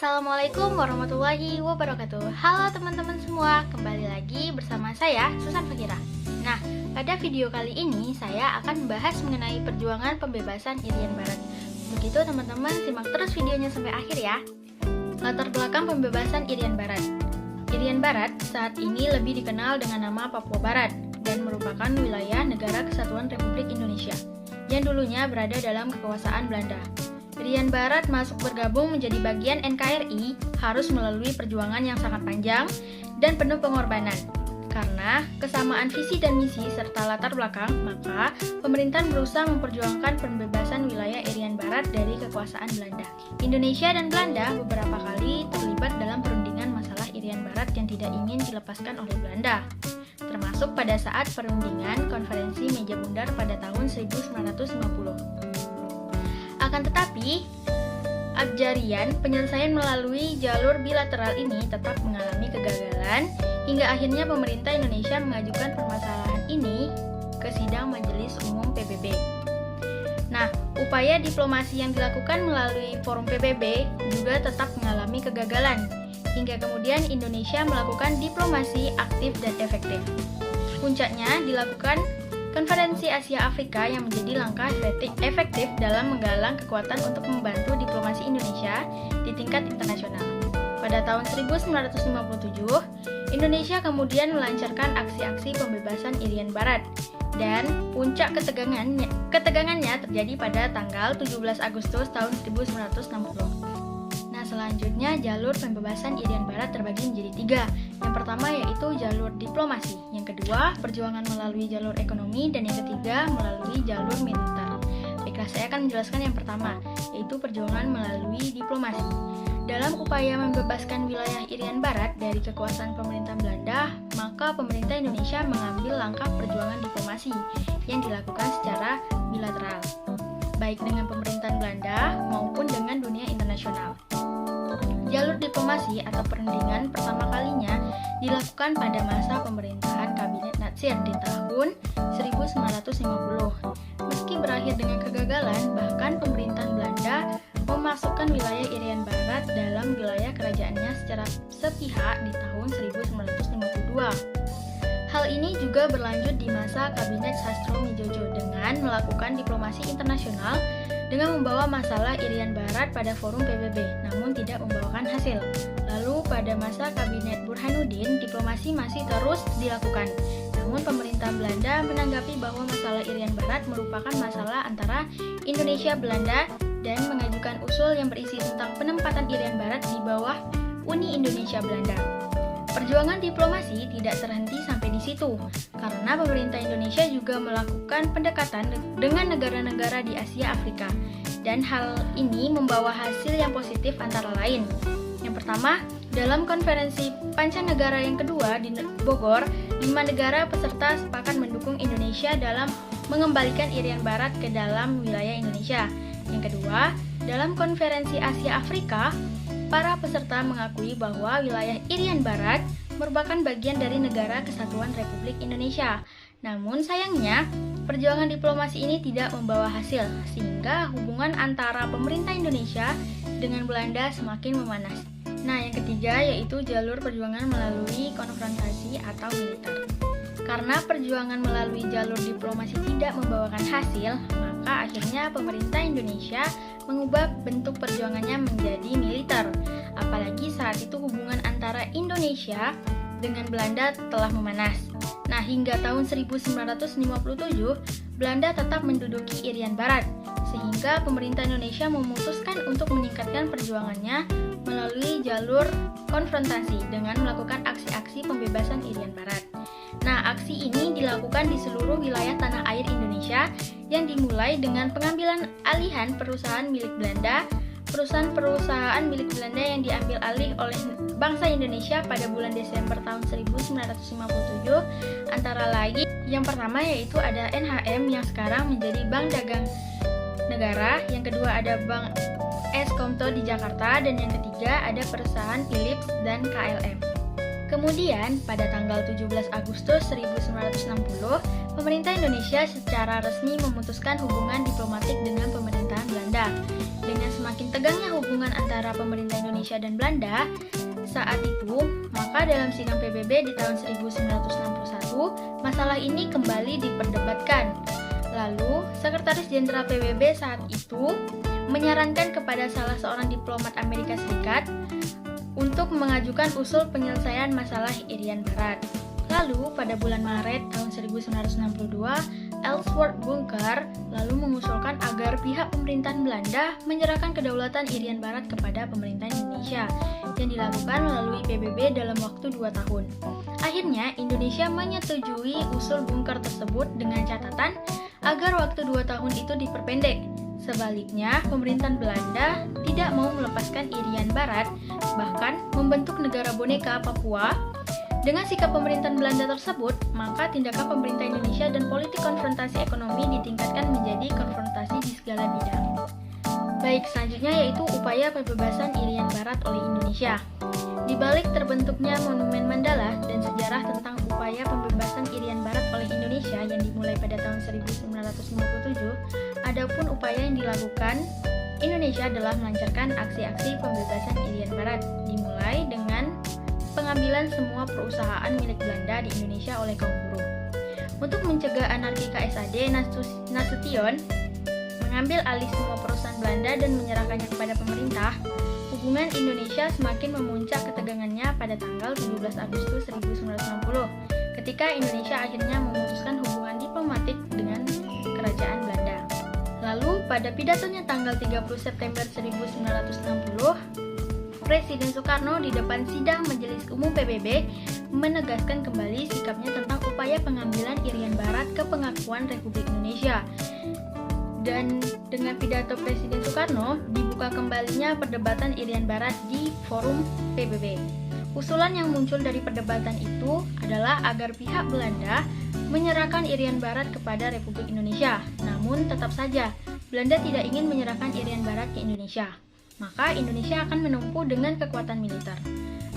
Assalamualaikum warahmatullahi wabarakatuh. Halo teman-teman semua, kembali lagi bersama saya, Susan Fakira. Nah, pada video kali ini saya akan membahas mengenai perjuangan pembebasan Irian Barat. Begitu teman-teman, simak terus videonya sampai akhir ya. Latar belakang pembebasan Irian Barat. Irian Barat saat ini lebih dikenal dengan nama Papua Barat dan merupakan wilayah Negara Kesatuan Republik Indonesia yang dulunya berada dalam kekuasaan Belanda. Irian Barat masuk bergabung menjadi bagian NKRI harus melalui perjuangan yang sangat panjang dan penuh pengorbanan. Karena kesamaan visi dan misi serta latar belakang, maka pemerintahan berusaha memperjuangkan pembebasan wilayah Irian Barat dari kekuasaan Belanda. Indonesia dan Belanda beberapa kali terlibat dalam perundingan masalah Irian Barat yang tidak ingin dilepaskan oleh Belanda, termasuk pada saat perundingan konferensi Meja Bundar pada tahun 1950. Akan tetapi, Abjarian penyelesaian melalui jalur bilateral ini tetap mengalami kegagalan hingga akhirnya pemerintah Indonesia mengajukan permasalahan ini ke sidang Majelis Umum PBB. Nah, upaya diplomasi yang dilakukan melalui forum PBB juga tetap mengalami kegagalan hingga kemudian Indonesia melakukan diplomasi aktif dan efektif. Puncaknya dilakukan Konferensi Asia Afrika yang menjadi langkah efektif dalam menggalang kekuatan untuk membantu diplomasi Indonesia di tingkat internasional. Pada tahun 1957, Indonesia kemudian melancarkan aksi-aksi pembebasan Irian Barat dan puncak ketegangannya terjadi pada tanggal 17 Agustus tahun 1960. Selanjutnya, jalur pembebasan Irian Barat terbagi menjadi tiga. Yang pertama yaitu jalur diplomasi, yang kedua perjuangan melalui jalur ekonomi, dan yang ketiga melalui jalur militer. Baiklah, saya akan menjelaskan yang pertama, yaitu perjuangan melalui diplomasi. Dalam upaya membebaskan wilayah Irian Barat dari kekuasaan pemerintah Belanda, maka pemerintah Indonesia mengambil langkah perjuangan diplomasi yang dilakukan secara bilateral, baik dengan pemerintahan Belanda maupun dengan dunia internasional. Jalur diplomasi atau perundingan pertama kalinya dilakukan pada masa pemerintahan Kabinet Natsir di tahun 1950. Meski berakhir dengan kegagalan, bahkan pemerintahan Belanda memasukkan wilayah Irian Barat dalam wilayah kerajaannya secara sepihak di tahun 1952. Hal ini juga berlanjut di masa Kabinet Sastro Midjojo dengan melakukan diplomasi internasional dengan membawa masalah Irian Barat pada forum PBB, namun tidak membawakan hasil. Lalu pada masa Kabinet Burhanuddin, diplomasi masih terus dilakukan. Namun pemerintah Belanda menanggapi bahwa masalah Irian Barat merupakan masalah antara Indonesia Belanda dan mengajukan usul yang berisi tentang penempatan Irian Barat di bawah Uni Indonesia Belanda. Perjuangan diplomasi tidak terhenti sampai di situ, karena pemerintah Indonesia juga melakukan pendekatan dengan negara-negara di Asia Afrika, dan hal ini membawa hasil yang positif antara lain. Yang pertama, dalam konferensi Pancanegara yang kedua di Bogor, 5 negara peserta sepakat mendukung Indonesia dalam mengembalikan Irian Barat ke dalam wilayah Indonesia. Yang kedua, dalam konferensi Asia Afrika, para peserta mengakui bahwa wilayah Irian Barat merupakan bagian dari Negara Kesatuan Republik Indonesia. Namun sayangnya, perjuangan diplomasi ini tidak membawa hasil, sehingga hubungan antara pemerintah Indonesia dengan Belanda semakin memanas. Nah, yang ketiga yaitu jalur perjuangan melalui konfrontasi atau militer. Karena perjuangan melalui jalur diplomasi tidak membawakan hasil, maka akhirnya pemerintah Indonesia mengubah bentuk perjuangannya menjadi militer. Apalagi saat itu hubungan antara Indonesia dengan Belanda telah memanas. Nah, hingga tahun 1957, Belanda tetap menduduki Irian Barat, sehingga pemerintah Indonesia memutuskan untuk meningkatkan perjuangannya melalui jalur konfrontasi dengan melakukan aksi-aksi pembebasan Irian Barat. Nah, aksi ini dilakukan di seluruh wilayah tanah air Indonesia yang dimulai dengan pengambilan alihan perusahaan milik Belanda. Perusahaan-perusahaan milik Belanda yang diambil alih oleh bangsa Indonesia pada bulan Desember tahun 1957 antara lain yang pertama yaitu ada NHM yang sekarang menjadi Bank Dagang Negara, yang kedua ada Bank Eskomto di Jakarta, dan yang ketiga ada perusahaan Philips dan KLM. Kemudian, pada tanggal 17 Agustus 1960, pemerintah Indonesia secara resmi memutuskan hubungan diplomatik dengan pemerintahan Belanda. Dengan semakin tegangnya hubungan antara pemerintah Indonesia dan Belanda, saat itu, maka dalam sidang PBB di tahun 1961, masalah ini kembali diperdebatkan. Lalu, Sekretaris Jenderal PBB saat itu menyarankan kepada salah seorang diplomat Amerika Serikat untuk mengajukan usul penyelesaian masalah Irian Barat. Lalu, pada bulan Maret tahun 1962, Ellsworth Bunker lalu mengusulkan agar pihak pemerintahan Belanda menyerahkan kedaulatan Irian Barat kepada pemerintah Indonesia, yang dilakukan melalui PBB dalam waktu 2 tahun. Akhirnya, Indonesia menyetujui usul Bunker tersebut dengan catatan agar waktu 2 tahun itu diperpendek. Sebaliknya, pemerintahan Belanda tidak mau melepaskan Irian Barat, bahkan membentuk negara boneka Papua. Dengan sikap pemerintahan Belanda tersebut, maka tindakan pemerintah Indonesia dan politik konfrontasi ekonomi ditingkatkan menjadi konfrontasi di segala bidang. Baik, selanjutnya yaitu upaya pembebasan Irian Barat oleh Indonesia. Di balik terbentuknya Monumen Mandala dan sejarah tentang upaya pembebasan Irian Barat oleh Indonesia yang dimulai pada tahun 1957, adapun upaya yang dilakukan Indonesia adalah melancarkan aksi-aksi pembebasan Irian Barat, dimulai dengan pengambilan semua perusahaan milik Belanda di Indonesia oleh kaum buruh. Untuk mencegah anarki KSAD, Nasution mengambil alih semua perusahaan Belanda dan menyerahkannya kepada pemerintah. Hubungan Indonesia semakin memuncak ketegangannya pada tanggal 17 Agustus 1960, ketika Indonesia akhirnya memutuskan hubungan diplomatik dengan kerajaan Belanda. Lalu, pada pidatonya tanggal 30 September 1960, Presiden Soekarno di depan sidang Majelis Umum PBB menegaskan kembali sikapnya tentang upaya pengambilan Irian Barat ke pengakuan Republik Indonesia. Dan dengan pidato Presiden Soekarno, dibuka kembalinya perdebatan Irian Barat di forum PBB. Usulan yang muncul dari perdebatan itu adalah agar pihak Belanda menyerahkan Irian Barat kepada Republik Indonesia. Namun tetap saja, Belanda tidak ingin menyerahkan Irian Barat ke Indonesia. Maka Indonesia akan menumpu dengan kekuatan militer.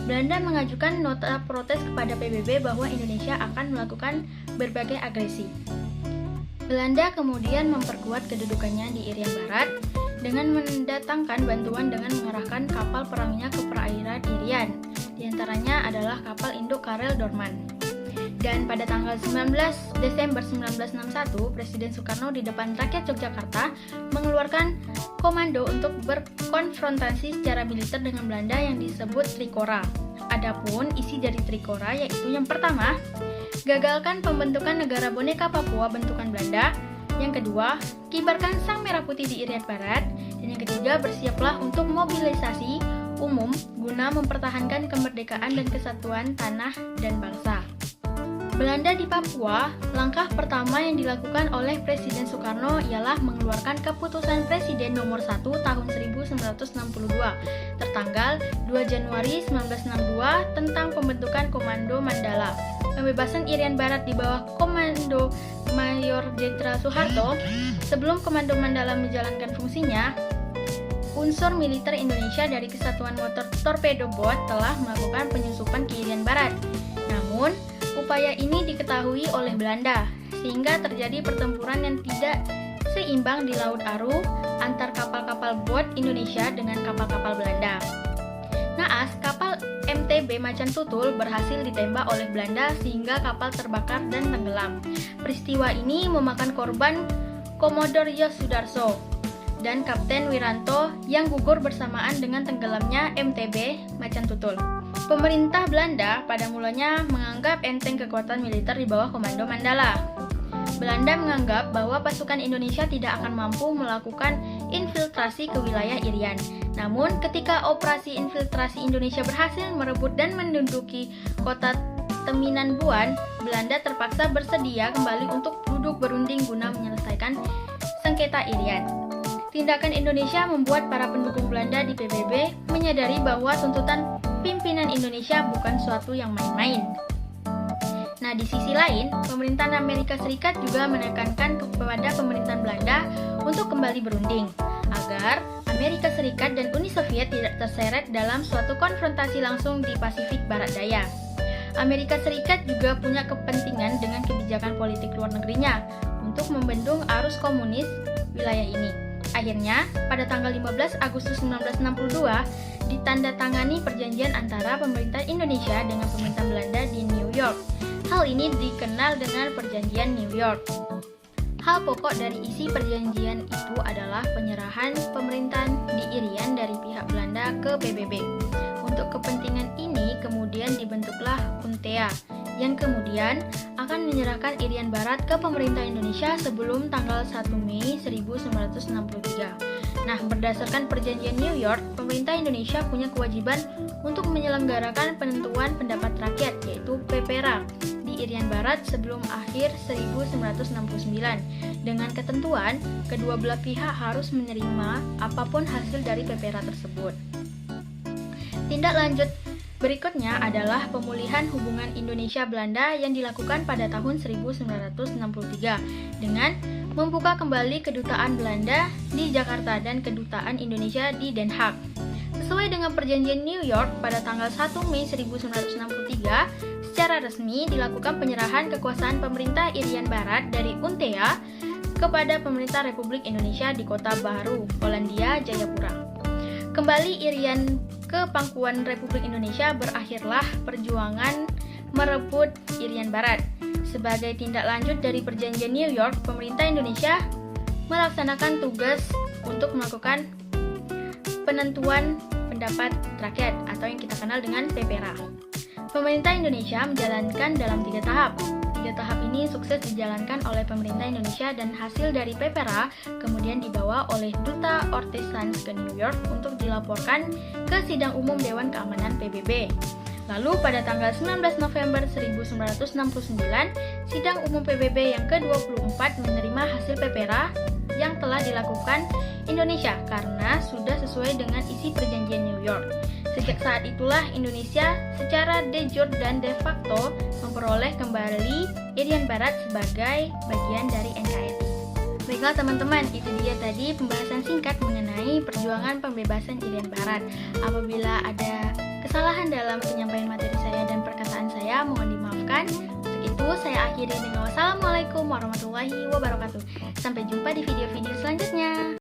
Belanda mengajukan nota protes kepada PBB bahwa Indonesia akan melakukan berbagai agresi. Belanda kemudian memperkuat kedudukannya di Irian Barat dengan mendatangkan bantuan dengan mengerahkan kapal perangnya ke perairan Irian. Di antaranya adalah kapal induk Karel Dorman. Dan pada tanggal 19 Desember 1961, Presiden Soekarno di depan rakyat Yogyakarta mengeluarkan komando untuk berkonfrontasi secara militer dengan Belanda yang disebut Trikora. Adapun isi dari Trikora yaitu yang pertama, gagalkan pembentukan negara boneka Papua bentukan Belanda. Yang kedua, kibarkan sang merah putih di Irian Barat. Dan yang ketiga, bersiaplah untuk mobilisasi umum guna mempertahankan kemerdekaan dan kesatuan tanah dan bangsa. Belanda di Papua, langkah pertama yang dilakukan oleh Presiden Soekarno ialah mengeluarkan Keputusan Presiden Nomor 1 Tahun 1962 tertanggal 2 Januari 1962 tentang pembentukan Komando Mandala. Pembebasan Irian Barat di bawah Komando Mayor Jenderal Soeharto. Sebelum Komando Mandala menjalankan fungsinya, unsur militer Indonesia dari Kesatuan Motor Torpedo Boat telah melakukan penyusupan ke Irian Barat. Namun, upaya ini diketahui oleh Belanda, sehingga terjadi pertempuran yang tidak seimbang di Laut Aru antar kapal-kapal bot Indonesia dengan kapal-kapal Belanda. Naas, kapal MTB Macan Tutul berhasil ditembak oleh Belanda sehingga kapal terbakar dan tenggelam. Peristiwa ini memakan korban Komodor Yos Sudarso dan Kapten Wiranto yang gugur bersamaan dengan tenggelamnya MTB Macan Tutul. Pemerintah Belanda pada mulanya menganggap enteng kekuatan militer di bawah Komando Mandala. Belanda menganggap bahwa pasukan Indonesia tidak akan mampu melakukan infiltrasi ke wilayah Irian. Namun, ketika operasi infiltrasi Indonesia berhasil merebut dan menduduki kota Teminan Buan, Belanda terpaksa bersedia kembali untuk duduk berunding guna menyelesaikan sengketa Irian. Tindakan Indonesia membuat para pendukung Belanda di PBB menyadari bahwa tuntutan pimpinan Indonesia bukan suatu yang main-main. Nah, di sisi lain, pemerintahan Amerika Serikat juga menekankan kepada pemerintahan Belanda untuk kembali berunding, agar Amerika Serikat dan Uni Soviet tidak terseret dalam suatu konfrontasi langsung di Pasifik Barat Daya. Amerika Serikat juga punya kepentingan dengan kebijakan politik luar negerinya untuk membendung arus komunis wilayah ini. Akhirnya, pada tanggal 15 Agustus 1962, ditandatangani perjanjian antara pemerintah Indonesia dengan pemerintah Belanda di New York. Hal ini dikenal dengan Perjanjian New York. Hal pokok dari isi perjanjian itu adalah penyerahan pemerintahan di Irian dari pihak Belanda ke PBB. Untuk kepentingan ini kemudian dibentuklah UNTEA yang kemudian akan menyerahkan Irian Barat ke pemerintah Indonesia sebelum tanggal 1 Mei 1963. Nah, berdasarkan perjanjian New York, pemerintah Indonesia punya kewajiban untuk menyelenggarakan penentuan pendapat rakyat yaitu PPRA di Irian Barat sebelum akhir 1969. Dengan ketentuan, kedua belah pihak harus menerima apapun hasil dari PPRA tersebut. Tindak lanjut berikutnya adalah pemulihan hubungan Indonesia-Belanda yang dilakukan pada tahun 1963 dengan membuka kembali kedutaan Belanda di Jakarta dan kedutaan Indonesia di Den Haag. Sesuai dengan perjanjian New York, pada tanggal 1 Mei 1963, secara resmi dilakukan penyerahan kekuasaan pemerintah Irian Barat dari UNTEA kepada pemerintah Republik Indonesia di Kota Baru, Polandia, Jayapura. Kembali Irian ke pangkuan Republik Indonesia, berakhirlah perjuangan merebut Irian Barat. Sebagai tindak lanjut dari perjanjian New York, pemerintah Indonesia melaksanakan tugas untuk melakukan penentuan pendapat rakyat atau yang kita kenal dengan PPRA. Pemerintah Indonesia menjalankan dalam 3 tahap. 3 tahap ini sukses dijalankan oleh pemerintah Indonesia dan hasil dari PPRA kemudian dibawa oleh Duta Ortiz Sanz ke New York untuk dilaporkan ke Sidang Umum Dewan Keamanan PBB. Lalu pada tanggal 19 November 1969, Sidang Umum PBB yang ke-24 menerima hasil PPRA yang telah dilakukan Indonesia karena sudah sesuai dengan isi perjanjian New York. Sejak saat itulah Indonesia secara de jure dan de facto memperoleh kembali Irian Barat sebagai bagian dari NKRI. Baiklah teman-teman, itu dia tadi pembahasan singkat mengenai perjuangan pembebasan Irian Barat. Apabila ada kesalahan dalam penyampaian materi saya dan perkataan saya, mohon dimaafkan. Untuk itu, saya akhiri dengan wassalamualaikum warahmatullahi wabarakatuh. Sampai jumpa di video-video selanjutnya.